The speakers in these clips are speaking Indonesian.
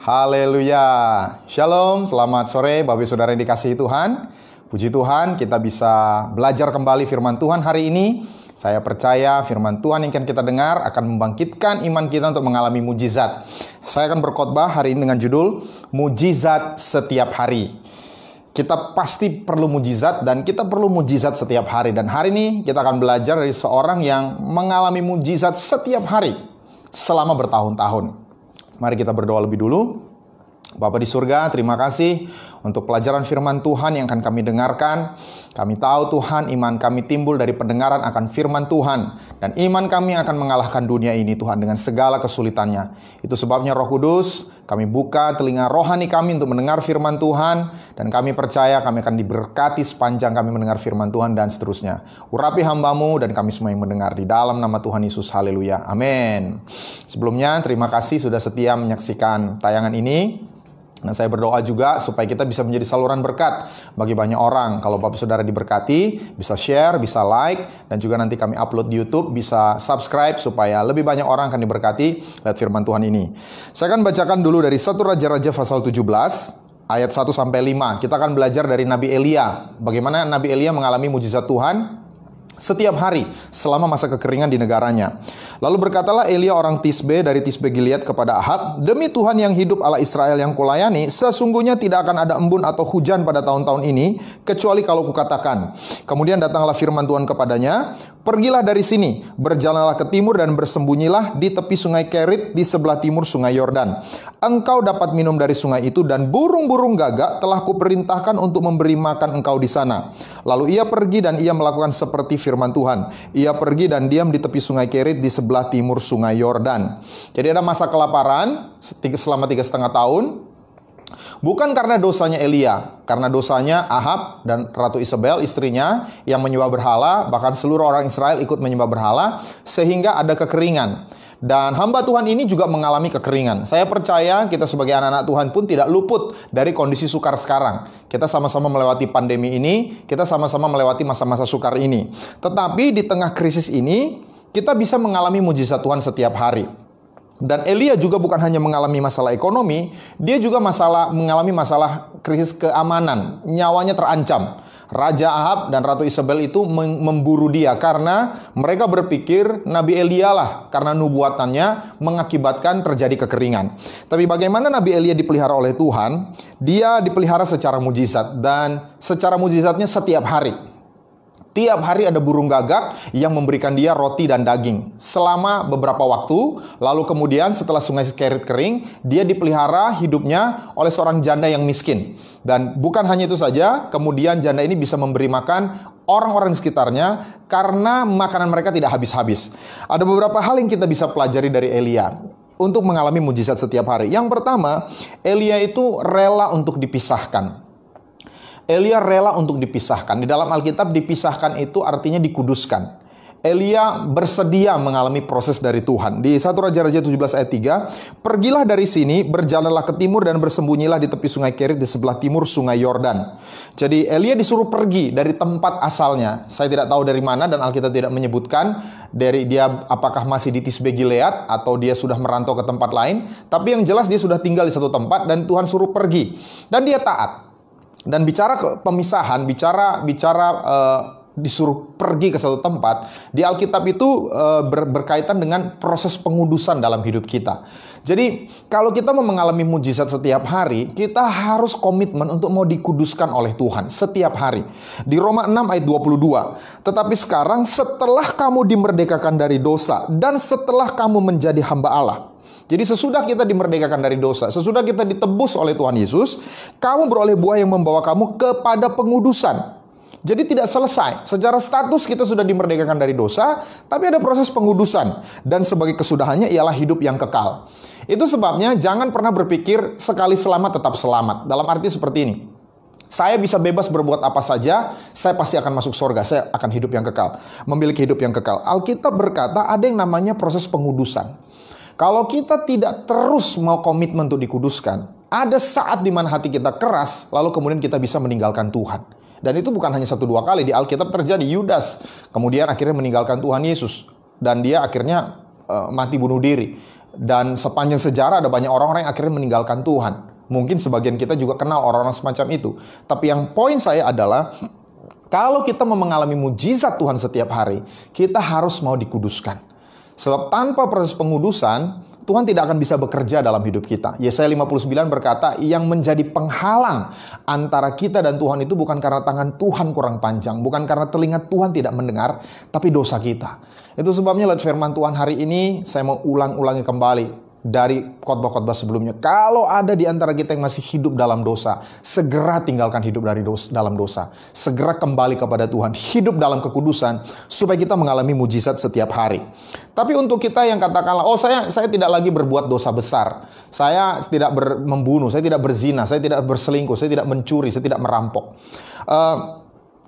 Haleluya. Shalom, selamat sore Bapak Ibu Saudara yang dikasihi Tuhan. Puji Tuhan, kita bisa belajar kembali firman Tuhan hari ini. Saya percaya firman Tuhan yang akan kita dengar akan membangkitkan iman kita untuk mengalami mujizat. Saya akan berkhotbah hari ini dengan judul Mujizat Setiap Hari. Kita pasti perlu mujizat dan kita perlu mujizat setiap hari. Dan hari ini kita akan belajar dari seorang yang mengalami mujizat setiap hari selama bertahun-tahun. Mari kita berdoa lebih dulu. Bapa di surga, terima kasih untuk pelajaran firman Tuhan yang akan kami dengarkan. Kami tahu Tuhan, iman kami timbul dari pendengaran akan firman Tuhan. Dan iman kami akan mengalahkan dunia ini Tuhan dengan segala kesulitannya. Itu sebabnya Roh Kudus, kami buka telinga rohani kami untuk mendengar firman Tuhan. Dan kami percaya kami akan diberkati sepanjang kami mendengar firman Tuhan dan seterusnya. Urapi hamba-Mu dan kami semua yang mendengar di dalam nama Tuhan Yesus. Haleluya. Amin. Sebelumnya terima kasih sudah setia menyaksikan tayangan ini. Nah, saya berdoa juga supaya kita bisa menjadi saluran berkat bagi banyak orang. Kalau Bapak Saudara diberkati, bisa share, bisa like, dan juga nanti kami upload di YouTube, bisa subscribe supaya lebih banyak orang akan diberkati lihat firman Tuhan ini. Saya akan bacakan dulu dari 1 Raja-Raja pasal 17 ayat 1 sampai 5. Kita akan belajar dari Nabi Elia. Bagaimana Nabi Elia mengalami mujizat Tuhan setiap hari selama masa kekeringan di negaranya. Lalu berkatalah Elia orang Tisbe dari Tisbe Gilead kepada Ahab, "Demi Tuhan yang hidup Allah Israel yang kulayani, sesungguhnya tidak akan ada embun atau hujan pada tahun-tahun ini, kecuali kalau kukatakan." Kemudian datanglah firman Tuhan kepadanya, "Pergilah dari sini, berjalanlah ke timur dan bersembunyilah di tepi sungai Kerit di sebelah timur sungai Yordan. Engkau dapat minum dari sungai itu dan burung-burung gagak telah kuperintahkan untuk memberi makan engkau di sana." Lalu ia pergi dan ia melakukan seperti firman Tuhan. Ia pergi dan diam di tepi sungai Kerit di sebelah timur sungai Yordan. Jadi ada masa kelaparan selama 3,5 tahun. Bukan karena dosanya Elia, karena dosanya Ahab dan Ratu Isabel istrinya yang menyembah berhala, bahkan seluruh orang Israel ikut menyembah berhala, sehingga ada kekeringan. Dan hamba Tuhan ini juga mengalami kekeringan. Saya percaya kita sebagai anak-anak Tuhan pun tidak luput dari kondisi sukar sekarang. Kita sama-sama melewati pandemi ini, kita sama-sama melewati masa-masa sukar ini. Tetapi di tengah krisis ini, kita bisa mengalami mujizat Tuhan setiap hari. Dan Elia juga bukan hanya mengalami masalah ekonomi, dia juga mengalami masalah krisis keamanan. Nyawanya terancam. Raja Ahab dan Ratu Isabel itu memburu dia karena mereka berpikir Nabi Elia lah karena nubuatannya mengakibatkan terjadi kekeringan. Tapi bagaimana Nabi Elia dipelihara oleh Tuhan? Dia dipelihara secara mujizat dan secara mujizatnya setiap hari. Tiap hari ada burung gagak yang memberikan dia roti dan daging selama beberapa waktu. Lalu kemudian setelah sungai Kerit kering, dia dipelihara hidupnya oleh seorang janda yang miskin. Dan bukan hanya itu saja, kemudian janda ini bisa memberi makan orang-orang di sekitarnya karena makanan mereka tidak habis-habis. Ada beberapa hal yang kita bisa pelajari dari Elia untuk mengalami mujizat setiap hari. Yang pertama, Elia itu rela untuk dipisahkan. Elia rela untuk dipisahkan. Di dalam Alkitab dipisahkan itu artinya dikuduskan. Elia bersedia mengalami proses dari Tuhan. Di 1 Raja-Raja 17 ayat 3, "Pergilah dari sini, berjalanlah ke timur dan bersembunyilah di tepi sungai Kerit di sebelah timur sungai Yordan." Jadi Elia disuruh pergi dari tempat asalnya. Saya tidak tahu dari mana dan Alkitab tidak menyebutkan dari dia apakah masih di Tisbe Gilead atau dia sudah merantau ke tempat lain. Tapi yang jelas dia sudah tinggal di satu tempat dan Tuhan suruh pergi. Dan dia taat. Dan bicara pemisahan, disuruh pergi ke satu tempat, di Alkitab itu berkaitan dengan proses pengudusan dalam hidup kita. Jadi kalau kita mau mengalami mujizat setiap hari, kita harus komitmen untuk mau dikuduskan oleh Tuhan setiap hari. Di Roma 6 ayat 22, "Tetapi sekarang setelah kamu dimerdekakan dari dosa dan setelah kamu menjadi hamba Allah." Jadi sesudah kita dimerdekakan dari dosa, sesudah kita ditebus oleh Tuhan Yesus, kamu beroleh buah yang membawa kamu kepada pengudusan. Jadi tidak selesai. Secara status kita sudah dimerdekakan dari dosa, tapi ada proses pengudusan. Dan sebagai kesudahannya ialah hidup yang kekal. Itu sebabnya jangan pernah berpikir sekali selamat tetap selamat. Dalam arti seperti ini. Saya bisa bebas berbuat apa saja, saya pasti akan masuk surga, saya akan hidup yang kekal. Memiliki hidup yang kekal. Alkitab berkata ada yang namanya proses pengudusan. Kalau kita tidak terus mau komitmen untuk dikuduskan, ada saat di mana hati kita keras, lalu kemudian kita bisa meninggalkan Tuhan. Dan itu bukan hanya 1-2 kali, di Alkitab terjadi. Yudas kemudian akhirnya meninggalkan Tuhan Yesus. Dan dia akhirnya mati bunuh diri. Dan sepanjang sejarah ada banyak orang-orang yang akhirnya meninggalkan Tuhan. Mungkin sebagian kita juga kenal orang-orang semacam itu. Tapi yang poin saya adalah, kalau kita mau mengalami mujizat Tuhan setiap hari, kita harus mau dikuduskan. Sebab tanpa proses pengudusan, Tuhan tidak akan bisa bekerja dalam hidup kita. Yesaya 59 berkata, yang menjadi penghalang antara kita dan Tuhan itu bukan karena tangan Tuhan kurang panjang, bukan karena telinga Tuhan tidak mendengar, tapi dosa kita. Itu sebabnya lewat firman Tuhan hari ini, saya mau ulang-ulangi kembali dari khotbah-khotbah sebelumnya. Kalau ada di antara kita yang masih hidup dalam dosa, segera tinggalkan hidup dalam dosa. Segera kembali kepada Tuhan, hidup dalam kekudusan, supaya kita mengalami mujizat setiap hari. Tapi untuk kita yang katakanlah, oh saya tidak lagi berbuat dosa besar. Saya tidak membunuh, saya tidak berzina, saya tidak berselingkuh, saya tidak mencuri, saya tidak merampok.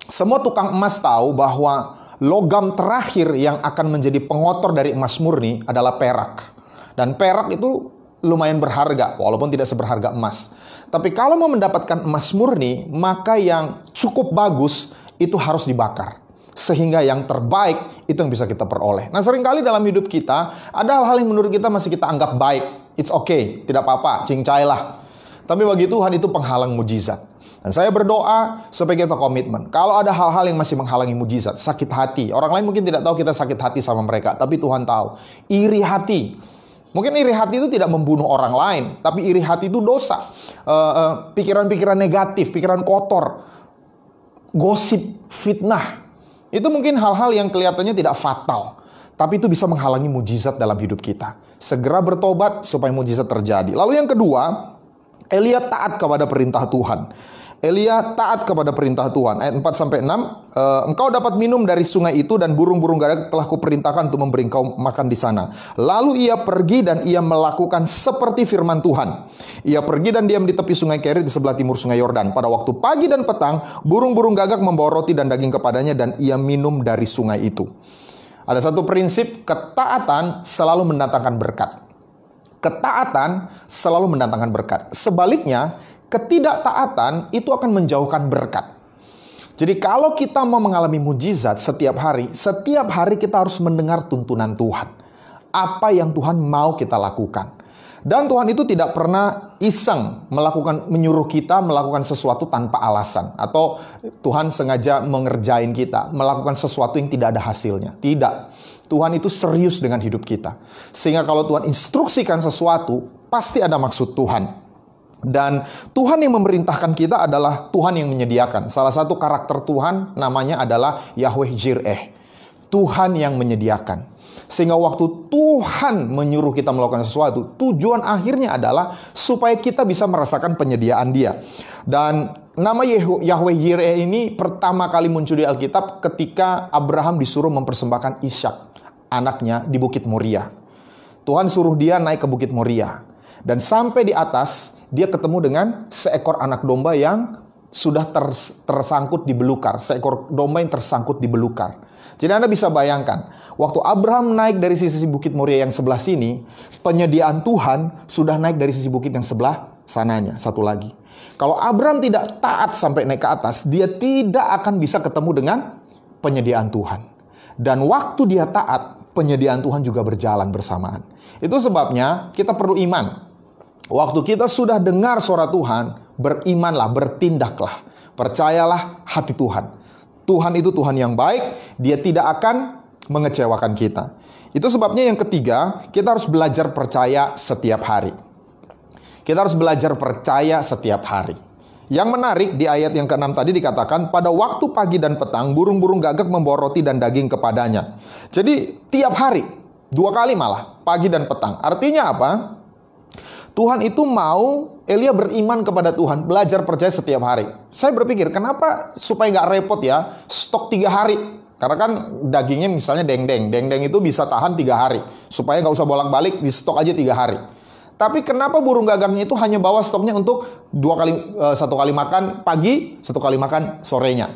Semua tukang emas tahu bahwa logam terakhir yang akan menjadi pengotor dari emas murni adalah perak. Dan perak itu lumayan berharga, walaupun tidak seberharga emas. Tapi kalau mau mendapatkan emas murni, maka yang cukup bagus itu harus dibakar. Sehingga yang terbaik itu yang bisa kita peroleh. Nah, seringkali dalam hidup kita, ada hal-hal yang menurut kita masih kita anggap baik. It's okay, tidak apa-apa, cincai lah. Tapi bagi Tuhan itu penghalang mujizat. Dan saya berdoa supaya kita komitmen. Kalau ada hal-hal yang masih menghalangi mujizat, sakit hati. Orang lain mungkin tidak tahu kita sakit hati sama mereka, tapi Tuhan tahu. Iri hati. Mungkin iri hati itu tidak membunuh orang lain, tapi iri hati itu dosa. Pikiran-pikiran negatif, pikiran kotor, gosip, fitnah. Itu mungkin hal-hal yang kelihatannya tidak fatal, tapi itu bisa menghalangi mujizat dalam hidup kita. Segera bertobat supaya mujizat terjadi. Lalu yang kedua, Elia taat kepada perintah Tuhan. Elia taat kepada perintah Tuhan. Ayat 4-6, engkau dapat minum dari sungai itu dan burung-burung gagak telah kuperintahkan untuk memberi engkau makan di sana. Lalu ia pergi dan ia melakukan seperti firman Tuhan. Ia pergi dan diam di tepi sungai Kerit di sebelah timur sungai Yordan. Pada waktu pagi dan petang, burung-burung gagak membawa roti dan daging kepadanya dan ia minum dari sungai itu. Ada satu prinsip, ketaatan selalu mendatangkan berkat. Ketaatan selalu mendatangkan berkat. Sebaliknya, ketidaktaatan itu akan menjauhkan berkat. Jadi kalau kita mau mengalami mujizat setiap hari kita harus mendengar tuntunan Tuhan. Apa yang Tuhan mau kita lakukan. Dan Tuhan itu tidak pernah iseng menyuruh kita melakukan sesuatu tanpa alasan. Atau Tuhan sengaja mengerjain kita, melakukan sesuatu yang tidak ada hasilnya. Tidak. Tuhan itu serius dengan hidup kita. Sehingga kalau Tuhan instruksikan sesuatu, pasti ada maksud Tuhan. Dan Tuhan yang memerintahkan kita adalah Tuhan yang menyediakan. Salah satu karakter Tuhan namanya adalah Yahweh Jireh. Tuhan yang menyediakan. Sehingga waktu Tuhan menyuruh kita melakukan sesuatu, tujuan akhirnya adalah supaya kita bisa merasakan penyediaan Dia. Dan nama Yahweh Jireh ini pertama kali muncul di Alkitab ketika Abraham disuruh mempersembahkan Ishak, anaknya, di Bukit Moria. Tuhan suruh dia naik ke Bukit Moria. Dan sampai di atas, dia ketemu dengan seekor anak domba yang sudah tersangkut di belukar. Seekor domba yang tersangkut di belukar. Jadi Anda bisa bayangkan, waktu Abraham naik dari sisi Bukit Moria yang sebelah sini, penyediaan Tuhan sudah naik dari sisi bukit yang sebelah sananya, satu lagi. Kalau Abraham tidak taat sampai naik ke atas, dia tidak akan bisa ketemu dengan penyediaan Tuhan. Dan waktu dia taat, penyediaan Tuhan juga berjalan bersamaan. Itu sebabnya kita perlu iman. Waktu kita sudah dengar suara Tuhan, berimanlah, bertindaklah. Percayalah hati Tuhan. Tuhan itu Tuhan yang baik, Dia tidak akan mengecewakan kita. Itu sebabnya yang ketiga, kita harus belajar percaya setiap hari. Kita harus belajar percaya setiap hari. Yang menarik di ayat yang ke-6 tadi dikatakan, pada waktu pagi dan petang, burung-burung gagak membawa roti dan daging kepadanya. Jadi tiap hari, 2 kali malah, pagi dan petang. Artinya apa? Tuhan itu mau Elia beriman kepada Tuhan, belajar percaya setiap hari. Saya berpikir, kenapa supaya nggak repot ya, stok 3 hari. Karena kan dagingnya misalnya dendeng. Dendeng itu bisa tahan 3 hari. Supaya nggak usah bolak-balik, di stok aja 3 hari. Tapi kenapa burung gagaknya itu hanya bawa stoknya untuk 1 kali makan pagi, 1 kali makan sorenya.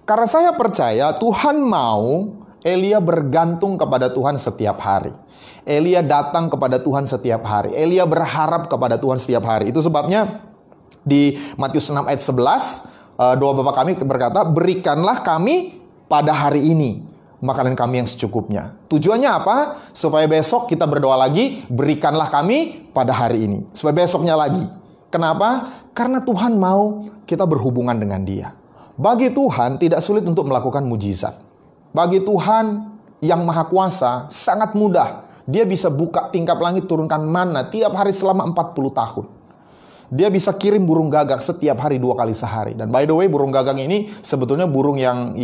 Karena saya percaya Tuhan mau Elia bergantung kepada Tuhan setiap hari. Elia datang kepada Tuhan setiap hari. Elia berharap kepada Tuhan setiap hari. Itu sebabnya di Matius 6 ayat 11, doa Bapa kami berkata, berikanlah kami pada hari ini makanan kami yang secukupnya. Tujuannya apa? Supaya besok kita berdoa lagi, berikanlah kami pada hari ini. Supaya besoknya lagi. Kenapa? Karena Tuhan mau kita berhubungan dengan Dia. Bagi Tuhan tidak sulit untuk melakukan mujizat. Bagi Tuhan yang Maha Kuasa sangat mudah. Dia bisa buka tingkap langit, turunkan manna tiap hari selama 40 tahun. Dia bisa kirim burung gagak setiap hari 2 kali sehari. Dan by the way, burung gagak ini sebetulnya burung yang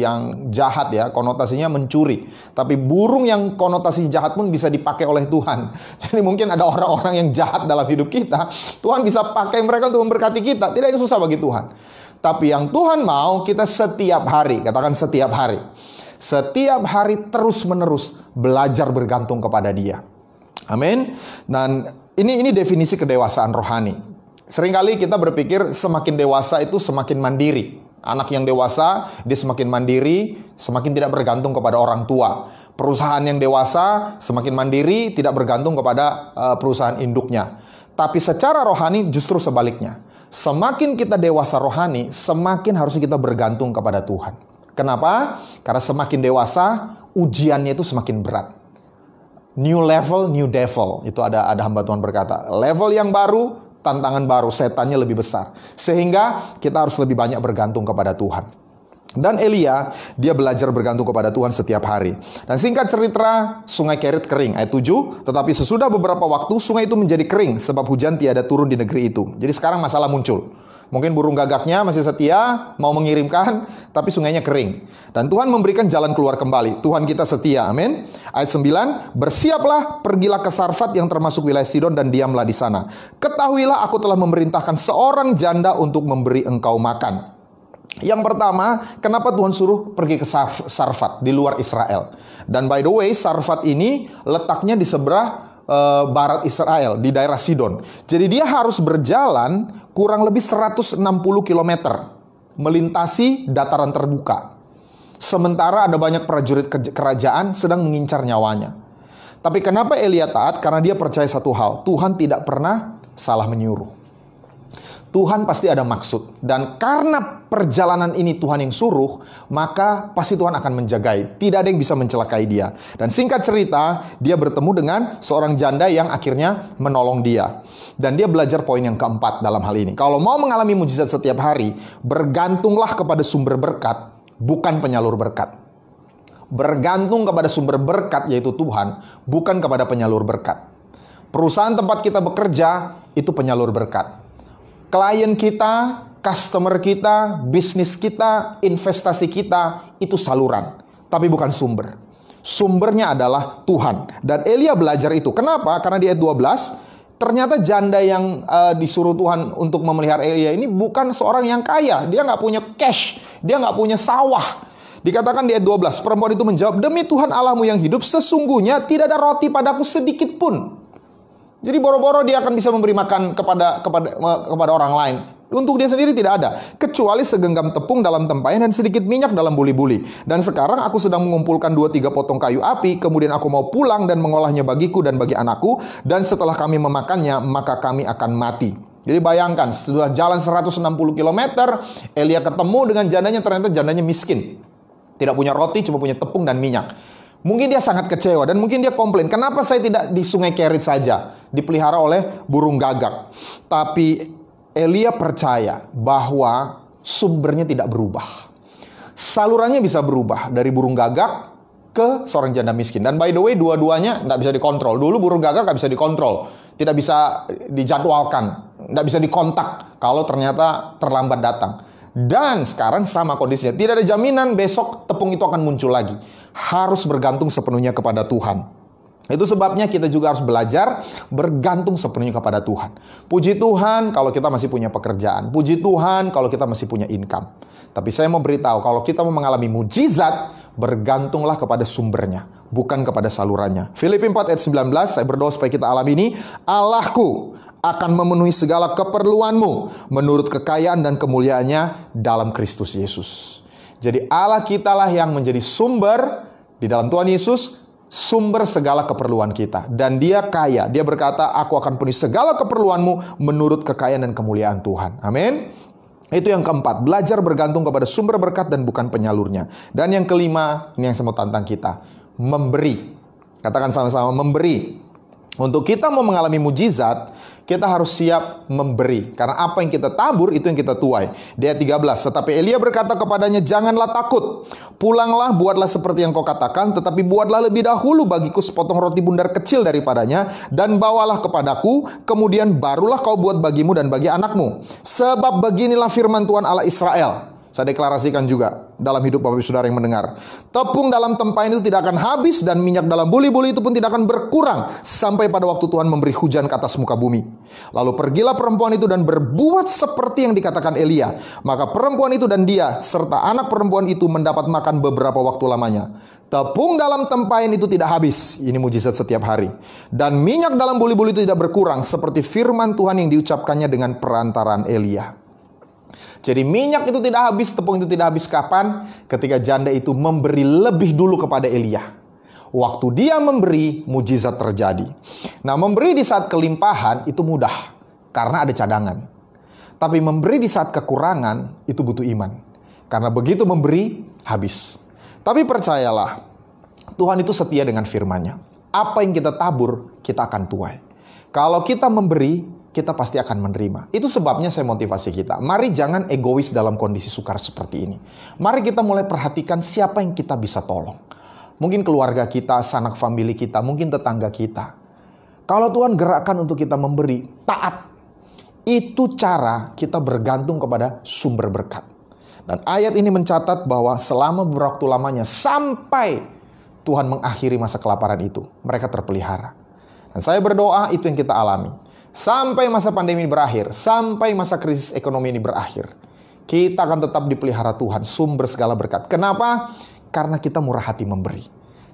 jahat ya, konotasinya mencuri. Tapi burung yang konotasi jahat pun bisa dipakai oleh Tuhan. Jadi mungkin ada orang-orang yang jahat dalam hidup kita, Tuhan bisa pakai mereka untuk memberkati kita. Tidak ada susah bagi Tuhan. Tapi yang Tuhan mau kita setiap hari, katakan setiap hari. Setiap hari terus-menerus belajar bergantung kepada Dia. Amin. Dan ini definisi kedewasaan rohani. Seringkali kita berpikir semakin dewasa itu semakin mandiri. Anak yang dewasa, dia semakin mandiri, semakin tidak bergantung kepada orang tua. Perusahaan yang dewasa semakin mandiri, tidak bergantung kepada perusahaan induknya. Tapi secara rohani justru sebaliknya. Semakin kita dewasa rohani, semakin harusnya kita bergantung kepada Tuhan. Kenapa? Karena semakin dewasa, ujiannya itu semakin berat. New level, new devil. Itu ada hamba Tuhan berkata. Level yang baru, tantangan baru, setannya lebih besar. Sehingga kita harus lebih banyak bergantung kepada Tuhan. Dan Elia, dia belajar bergantung kepada Tuhan setiap hari. Dan singkat cerita, sungai Kerit kering. Ayat 7, tetapi sesudah beberapa waktu, sungai itu menjadi kering, sebab hujan tiada turun di negeri itu. Jadi sekarang masalah muncul. Mungkin burung gagaknya masih setia, mau mengirimkan, tapi sungainya kering. Dan Tuhan memberikan jalan keluar kembali. Tuhan kita setia, amin. Ayat 9, bersiaplah, pergilah ke Sarfat yang termasuk wilayah Sidon dan diamlah di sana. Ketahuilah aku telah memerintahkan seorang janda untuk memberi engkau makan. Yang pertama, kenapa Tuhan suruh pergi ke Sarfat, di luar Israel. Dan by the way, Sarfat ini letaknya di seberang barat Israel, di daerah Sidon. Jadi dia harus berjalan kurang lebih 160 km melintasi dataran terbuka. Sementara ada banyak prajurit kerajaan sedang mengincar nyawanya. Tapi kenapa Elia taat? Karena dia percaya satu hal, Tuhan tidak pernah salah menyuruh. Tuhan pasti ada maksud. Dan karena perjalanan ini Tuhan yang suruh, maka pasti Tuhan akan menjagai. Tidak ada yang bisa mencelakai dia. Dan singkat cerita, dia bertemu dengan seorang janda yang akhirnya menolong dia. Dan dia belajar poin yang keempat dalam hal ini. Kalau mau mengalami mujizat setiap hari, bergantunglah kepada sumber berkat, bukan penyalur berkat. Bergantung kepada sumber berkat, yaitu Tuhan, bukan kepada penyalur berkat. Perusahaan tempat kita bekerja, itu penyalur berkat. Klien kita, customer kita, bisnis kita, investasi kita, itu saluran. Tapi bukan sumber. Sumbernya adalah Tuhan. Dan Elia belajar itu. Kenapa? Karena di ayat 12, ternyata janda yang disuruh Tuhan untuk memelihara Elia ini bukan seorang yang kaya. Dia nggak punya cash. Dia nggak punya sawah. Dikatakan di ayat 12, perempuan itu menjawab, demi Tuhan Allahmu yang hidup, sesungguhnya tidak ada roti padaku sedikit pun. Jadi boro-boro dia akan bisa memberi makan kepada orang lain. Untuk dia sendiri tidak ada, kecuali segenggam tepung dalam tempayan dan sedikit minyak dalam buli-buli. Dan sekarang aku sedang mengumpulkan 2-3 potong kayu api, kemudian aku mau pulang dan mengolahnya bagiku dan bagi anakku, dan setelah kami memakannya, maka kami akan mati. Jadi bayangkan, setelah jalan 160 km, Elia ketemu dengan jandanya, ternyata jandanya miskin. Tidak punya roti, cuma punya tepung dan minyak. Mungkin dia sangat kecewa dan mungkin dia komplain, kenapa saya tidak di sungai Kerit saja, dipelihara oleh burung gagak. Tapi Elia percaya bahwa sumbernya tidak berubah. Salurannya bisa berubah dari burung gagak ke seorang janda miskin. Dan by the way, dua-duanya tidak bisa dikontrol. Dulu burung gagak tidak bisa dikontrol, tidak bisa dijadwalkan, tidak bisa dikontak kalau ternyata terlambat datang. Dan sekarang sama kondisinya. Tidak ada jaminan besok tepung itu akan muncul lagi. Harus bergantung sepenuhnya kepada Tuhan. Itu sebabnya kita juga harus belajar bergantung sepenuhnya kepada Tuhan. Puji Tuhan kalau kita masih punya pekerjaan. Puji Tuhan kalau kita masih punya income. Tapi saya mau beritahu, kalau kita mau mengalami mujizat, bergantunglah kepada sumbernya, bukan kepada salurannya. Filipi 4 ayat 19, saya berdoa supaya kita alami ini. Allahku akan memenuhi segala keperluanmu menurut kekayaan dan kemuliaannya dalam Kristus Yesus. Jadi Allah kitalah yang menjadi sumber di dalam Tuhan Yesus, sumber segala keperluan kita. Dan dia kaya. Dia berkata, aku akan penuhi segala keperluanmu menurut kekayaan dan kemuliaan Tuhan. Amin. Itu yang keempat, belajar bergantung kepada sumber berkat dan bukan penyalurnya. Dan yang kelima, ini yang saya mau tantang kita, memberi. Katakan sama-sama, memberi. Untuk kita mau mengalami mujizat, kita harus siap memberi. Karena apa yang kita tabur, itu yang kita tuai. Di ayat 13, tetapi Elia berkata kepadanya, janganlah takut. Pulanglah, buatlah seperti yang kau katakan, tetapi buatlah lebih dahulu bagiku sepotong roti bundar kecil daripadanya, dan bawalah kepadaku, kemudian barulah kau buat bagimu dan bagi anakmu. Sebab beginilah firman Tuhan Allah Israel. Saya deklarasikan juga dalam hidup Bapak Ibu Saudara yang mendengar. Tepung dalam tempayan itu tidak akan habis dan minyak dalam buli-buli itu pun tidak akan berkurang sampai pada waktu Tuhan memberi hujan ke atas muka bumi. Lalu pergilah perempuan itu dan berbuat seperti yang dikatakan Elia. Maka perempuan itu dan dia serta anak perempuan itu mendapat makan beberapa waktu lamanya. Tepung dalam tempayan itu tidak habis. Ini mujizat setiap hari. Dan minyak dalam buli-buli itu tidak berkurang seperti firman Tuhan yang diucapkannya dengan perantaraan Elia. Jadi minyak itu tidak habis, tepung itu tidak habis kapan? Ketika janda itu memberi lebih dulu kepada Elia. Waktu dia memberi, mujizat terjadi. Nah, memberi di saat kelimpahan itu mudah, karena ada cadangan. Tapi memberi di saat kekurangan, itu butuh iman. Karena begitu memberi, habis. Tapi percayalah, Tuhan itu setia dengan firman-Nya. Apa yang kita tabur, kita akan tuai. Kalau kita memberi, kita pasti akan menerima. Itu sebabnya saya motivasi kita. Mari jangan egois dalam kondisi sukar seperti ini. Mari kita mulai perhatikan siapa yang kita bisa tolong. Mungkin keluarga kita, sanak famili kita, mungkin tetangga kita. Kalau Tuhan gerakkan untuk kita memberi, taat. Itu cara kita bergantung kepada sumber berkat. Dan ayat ini mencatat bahwa selama beberapa waktu lamanya, sampai Tuhan mengakhiri masa kelaparan itu, mereka terpelihara. Dan saya berdoa itu yang kita alami. Sampai masa pandemi ini berakhir, sampai masa krisis ekonomi ini berakhir, kita akan tetap dipelihara Tuhan, sumber segala berkat. Kenapa? Karena kita murah hati memberi.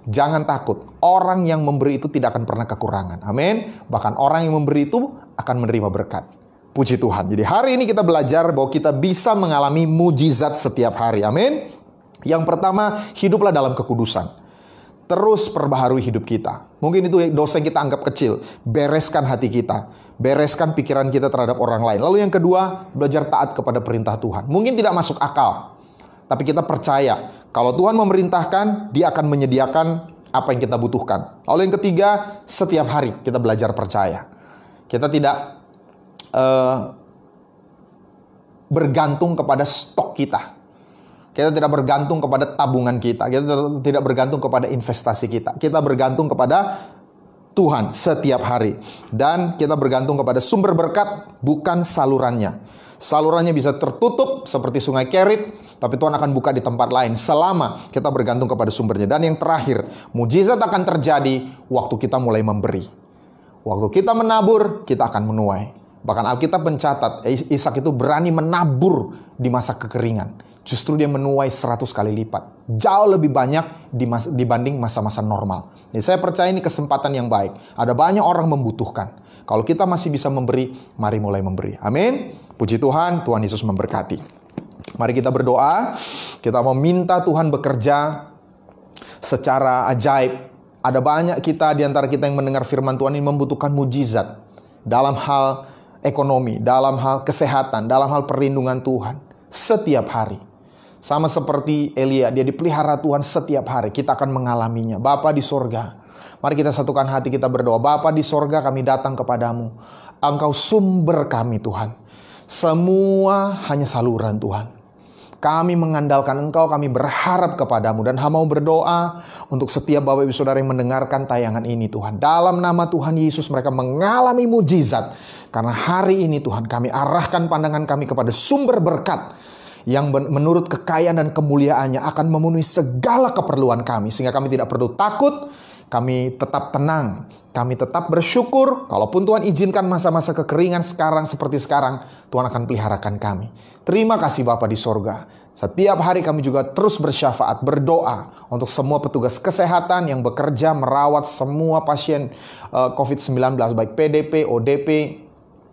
Jangan takut, orang yang memberi itu tidak akan pernah kekurangan. Amin. Bahkan orang yang memberi itu akan menerima berkat. Puji Tuhan. Jadi hari ini kita belajar bahwa kita bisa mengalami mujizat setiap hari. Amin. Yang pertama, hiduplah dalam kekudusan. Terus perbaharui hidup kita. Mungkin itu dosa yang kita anggap kecil. Bereskan hati kita. Bereskan pikiran kita terhadap orang lain. Lalu yang kedua, belajar taat kepada perintah Tuhan. Mungkin tidak masuk akal. Tapi kita percaya, kalau Tuhan memerintahkan, Dia akan menyediakan apa yang kita butuhkan. Lalu yang ketiga, setiap hari kita belajar percaya. Kita tidak bergantung kepada stok kita. Kita tidak bergantung kepada tabungan kita. Kita tidak bergantung kepada investasi kita. Kita bergantung kepada Tuhan setiap hari. Dan kita bergantung kepada sumber berkat, bukan salurannya. Salurannya bisa tertutup seperti sungai Kerit, tapi Tuhan akan buka di tempat lain selama kita bergantung kepada sumbernya. Dan yang terakhir, mujizat akan terjadi waktu kita mulai memberi. Waktu kita menabur, kita akan menuai. Bahkan Alkitab mencatat, Ishak itu berani menabur di masa kekeringan. Justru dia menuai 100 kali lipat. Jauh lebih banyak dibanding masa-masa normal. Jadi saya percaya ini kesempatan yang baik. Ada banyak orang membutuhkan. Kalau kita masih bisa memberi, mari mulai memberi. Amin. Puji Tuhan, Tuhan Yesus memberkati. Mari kita berdoa. Kita mau minta Tuhan bekerja secara ajaib. Ada banyak kita di antara kita yang mendengar firman Tuhan ini membutuhkan mujizat. Dalam hal ekonomi, dalam hal kesehatan, dalam hal perlindungan Tuhan. Setiap hari. Sama seperti Elia, dia dipelihara Tuhan setiap hari. Kita akan mengalaminya. Bapa di sorga, mari kita satukan hati, kita berdoa. Bapa di sorga, kami datang kepadamu. Engkau sumber kami Tuhan. Semua hanya saluran Tuhan. Kami mengandalkan Engkau, kami berharap kepadamu. Dan mau berdoa untuk setiap Bapak Ibu Saudara yang mendengarkan tayangan ini Tuhan. Dalam nama Tuhan Yesus mereka mengalami mujizat. Karena hari ini Tuhan kami arahkan pandangan kami kepada sumber berkat. Yang menurut kekayaan dan kemuliaannya akan memenuhi segala keperluan kami. Sehingga kami tidak perlu takut, kami tetap tenang, kami tetap bersyukur. Kalaupun Tuhan izinkan masa-masa kekeringan sekarang seperti sekarang, Tuhan akan peliharakan kami. Terima kasih Bapa di sorga. Setiap hari kami juga terus bersyafaat, berdoa untuk semua petugas kesehatan yang bekerja merawat semua pasien COVID-19, baik PDP, ODP,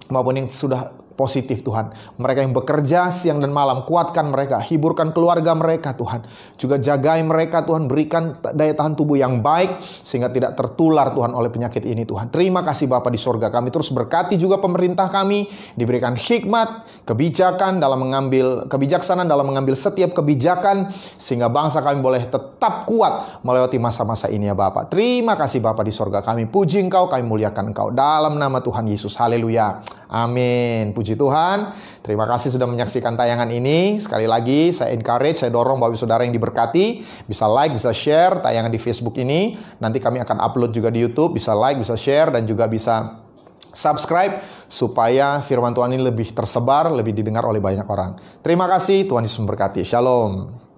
maupun yang sudah positif Tuhan. Mereka yang bekerja siang dan malam, kuatkan mereka, hiburkan keluarga mereka Tuhan. Juga jagai mereka Tuhan, berikan daya tahan tubuh yang baik sehingga tidak tertular Tuhan oleh penyakit ini Tuhan. Terima kasih Bapa di sorga, kami terus berkati juga pemerintah kami, diberikan hikmat, kebijaksanaan dalam mengambil setiap kebijakan sehingga bangsa kami boleh tetap kuat melewati masa-masa ini ya Bapa. Terima kasih Bapa di sorga, kami puji Engkau, kami muliakan Engkau dalam nama Tuhan Yesus. Haleluya. Amin. Puji Tuhan. Terima kasih sudah menyaksikan tayangan ini. Sekali lagi saya encourage, saya dorong Bapak Saudara yang diberkati bisa like, bisa share tayangan di Facebook ini. Nanti kami akan upload juga di YouTube. Bisa like, bisa share dan juga bisa subscribe supaya firman Tuhan ini lebih tersebar, lebih didengar oleh banyak orang. Terima kasih, Tuhan Yesus memberkati. Shalom.